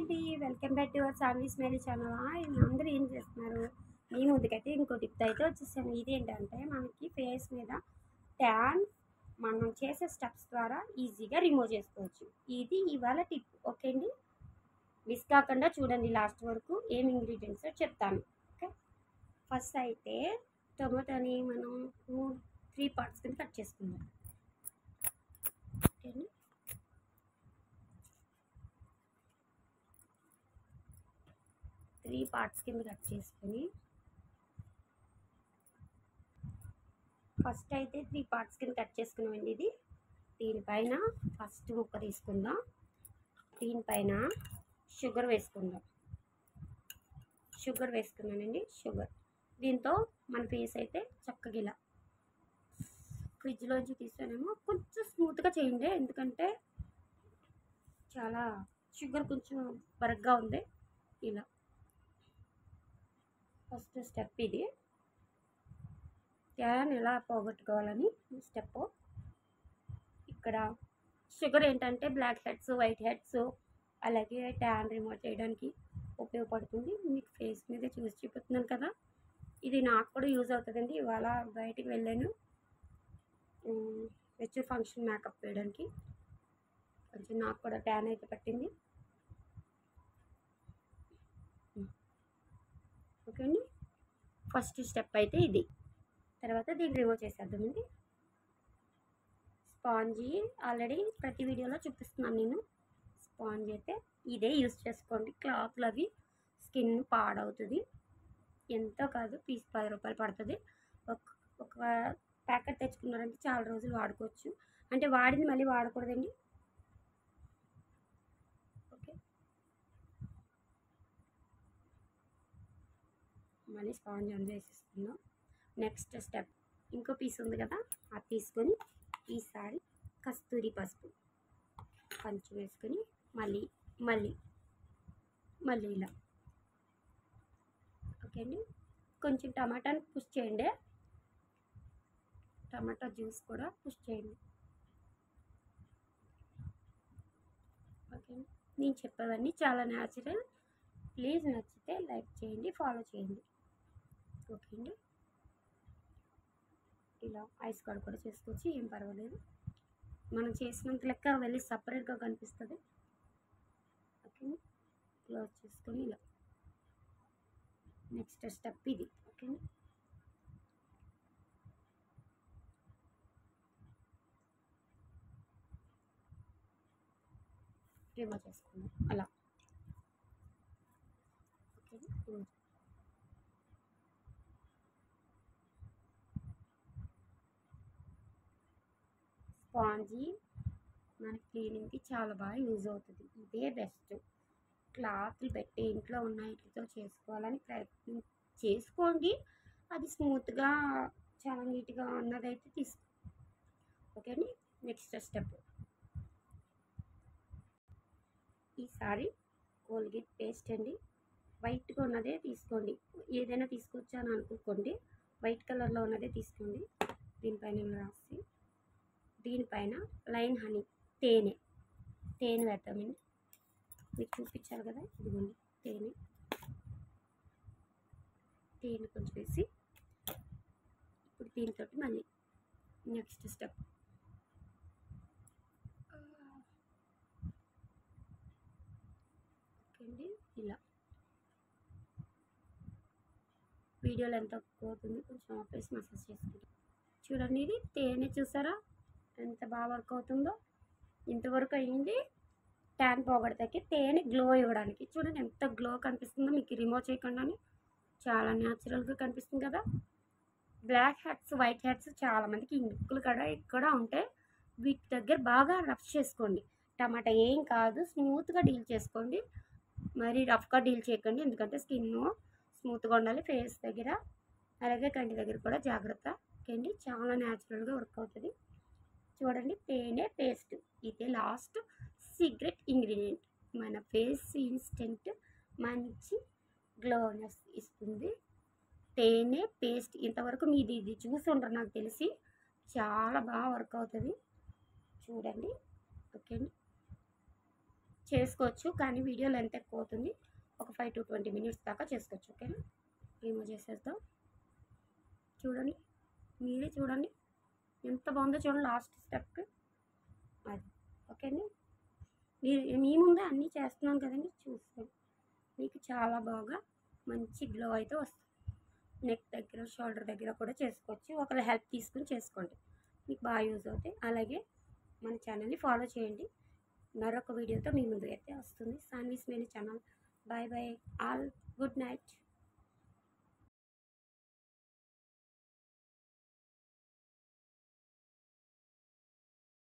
అండి. Welcome back to your Saanvi Smiley channel. అందరూ ఏం చేస్తున్నారు? మీ ముందుకైతే ఇంకో టిప్ అయితే వచ్చేసాను. ఇదేంటంటే మనకి ఫేస్ మీద ట్యాన్ మనం చేసే స్టెప్స్ ద్వారా ఈజీగా రిమూవ్ చేసుకోవచ్చు. ఇది ఇవాళ టిప్. ఓకే అండి, మిస్ కాకుండా చూడండి లాస్ట్ వరకు. ఏం ఇంగ్రీడియంట్స్ చెప్తాను. ఓకే, ఫస్ట్ అయితే టొమాటోని మనం 3 పార్ట్స్ కింద కట్ చేసుకుందాం. ఓకే అండి, 3 పార్ట్స్ కింద కట్ చేసుకొని ఫస్ట్ అయితే 3 పార్ట్స్ కింద కట్ చేసుకున్నామండి. ఇది దీనిపైన ఫస్ట్ ముక్క తీసుకుందాం. దీనిపైన షుగర్ వేసుకుందాం. షుగర్ వేసుకున్నానండి. షుగర్ దీంతో మన ఫేస్ అయితే చక్కగా ఇలా ఫ్రిడ్జ్లోంచి తీసానేమో కొంచెం స్మూత్గా చేయండి, ఎందుకంటే చాలా షుగర్ కొంచెం బరగ్గా ఉంది. ఇలా ఫస్ట్ స్టెప్ ఇది. ట్యాన్ ఎలా పోగొట్టుకోవాలని స్టెప్. ఇక్కడ షుగర్ ఏంటంటే బ్లాక్ హెడ్స్, వైట్ హెడ్స్, అలాగే ట్యాన్ రిమూవ్ చేయడానికి ఉపయోగపడుతుంది. మీకు ఫేస్ మీద చూసి చూపుతున్నాను కదా, ఇది నాకు కూడా యూజ్ అవుతుందండి. ఇవాళ బయటికి వెళ్ళాను రిచువల్ ఫంక్షన్ మేకప్ వేయడానికి. కొంచెం నాకు కూడా ట్యాన్ అయితే పట్టింది. ఓకే అండి, ఫస్ట్ స్టెప్ అయితే ఇది. తర్వాత దీన్ని రిమూవ్ చేసేద్దామండి. స్పాంజీ ఆల్రెడీ ప్రతి వీడియోలో చూపిస్తున్నాను నేను. స్పాంజ్ అయితే ఇదే యూజ్ చేసుకోండి. క్లాత్లు అవి స్కిన్ పాడవుతుంది. ఎంతో కాదు, పీస్ 10 రూపాయలు పడుతుంది. ఒక ప్యాకెట్ తెచ్చుకున్నారంటే చాలా రోజులు వాడుకోవచ్చు. అంటే వాడింది మళ్ళీ వాడకూడదండి. ఓకే, మళ్ళీ స్పాంజ్ అందు వేసేసుకుందాం. నెక్స్ట్ స్టెప్ ఇంకో పీస్ ఉంది కదా, అది తీసుకొని ఈసారి కస్తూరి పసుపు కొంచెం వేసుకొని మళ్ళీ మళ్ళీ మళ్ళీ ఇలా. ఓకే అండి, కొంచెం టమాటాని పుష్ చేయండి. టమాటా జ్యూస్ కూడా పుష్ చేయండి. ఓకే, నేను చెప్పేవన్నీ చాలా న్యాచురల్. ప్లీజ్ నచ్చితే లైక్ చేయండి, ఫాలో చేయండి. ఓకే అండి, ఇలా ఐస్ కార్డ్ కూడా చేసుకోవచ్చు, ఏం పర్వాలేదు. మనం చేసినంత లెక్క వెళ్ళి సపరేట్గా కనిపిస్తుంది. ఓకే, క్లోజ్ చేసుకొని ఇలా. నెక్స్ట్ స్టెప్ ఇది. ఓకే, రిమూవ్ చేసుకుందాం అలా. ఓకే, స్పాంజీ మన క్లీనింగ్కి చాలా బాగా యూజ్ అవుతుంది. ఇదే బెస్ట్. క్లాత్లు పెట్టి ఇంట్లో ఉన్న వీటితో చేసుకోవాలని ప్రయత్నం చేసుకోండి. అది స్మూత్గా చాలా నీట్గా ఉన్నదైతే తీసుకో. ఓకే అండి, నెక్స్ట్ స్టెప్. ఈసారి కోల్గేట్ పేస్ట్ అండి, వైట్గా ఉన్నదే తీసుకోండి. ఏదైనా తీసుకోవచ్చు అని అనుకోండి, వైట్ కలర్లో ఉన్నదే తీసుకోండి. దీనిపైన రాసి దీనిపైన లైన్ హనీ తేనె వేద్దామండి. మీకు చూపించాలి కదా, ఇదిగోండి తేనె కొంచెం వేసి ఇప్పుడు దీంతో మళ్ళీ నెక్స్ట్ స్టెప్. ఓకే అండి, ఇలా వీడియోలో ఎంత అవుతుంది కొంచెం ఆపేసి మసాజ్ చేసుకుంటాం. చూడండి, ఇది తేనె చూసారా ఎంత బాగా వర్క్ అవుతుందో. ఇంతవరకు అయింది ట్యాన్ పోగొడతాకి, తేనె గ్లో ఇవ్వడానికి. చూడండి ఎంత గ్లో కనిపిస్తుందో మీకు రిమూవ్ చేయకుండానే. చాలా న్యాచురల్గా కనిపిస్తుంది కదా. బ్లాక్ హెడ్స్, వైట్ హెడ్స్ చాలామందికి ఇంకులు కూడా ఇక్కడ ఉంటే వీటి దగ్గర బాగా రఫ్ చేసుకోండి. టమాటా ఏం కాదు, స్మూత్గా డీల్ చేసుకోండి. మరి రఫ్గా డీల్ చేయకండి, ఎందుకంటే స్కిన్ స్మూత్గా ఉండాలి ఫేస్ దగ్గర, అలాగే కంటి దగ్గర కూడా జాగ్రత్త. ఓకే అండి, చాలా న్యాచురల్గా వర్క్ అవుతుంది. చూడండి, తేనె పేస్ట్ ఇదే లాస్ట్ సీక్రెట్ ఇంగ్రీడియంట్. మన ఫేస్ ఇన్స్టెంట్ మంచి గ్లోనెస్ ఇస్తుంది. తేనె పేస్ట్ ఇంతవరకు మీది ఇది చూసి ఉండరు నాకు తెలిసి. చాలా బాగా వర్క్ అవుతుంది చూడండి. ఓకే అండి, చేసుకోవచ్చు, కానీ వీడియో లెంత్ ఎక్కువ అవుతుంది. ఒక 5 to 20 మినిట్స్ దాకా చేసుకోవచ్చు. ఓకేనా? రిమూవ్ చేసేద్దాం. చూడండి, మీరే చూడండి ఎంత బాగుందో చూడండి లాస్ట్ స్టెప్కి. అది ఓకేనా? మీ ముందే అన్నీ చేస్తున్నాను కదండి, చూస్తాను. మీకు చాలా బాగా మంచి గ్లో అయితే వస్తుంది. నెక్ దగ్గర, షోల్డర్ దగ్గర కూడా చేసుకోవచ్చు. ఒకరి హెల్ప్ తీసుకుని చేసుకోండి, మీకు బాగా యూజ్ అవుతాయి. అలాగే మన ఛానల్ని ఫాలో చేయండి. మరొక వీడియోతో మీ ముందుకు అయితే వస్తుంది సాన్వీస్ మేరీ channel. Bye bye all, good night.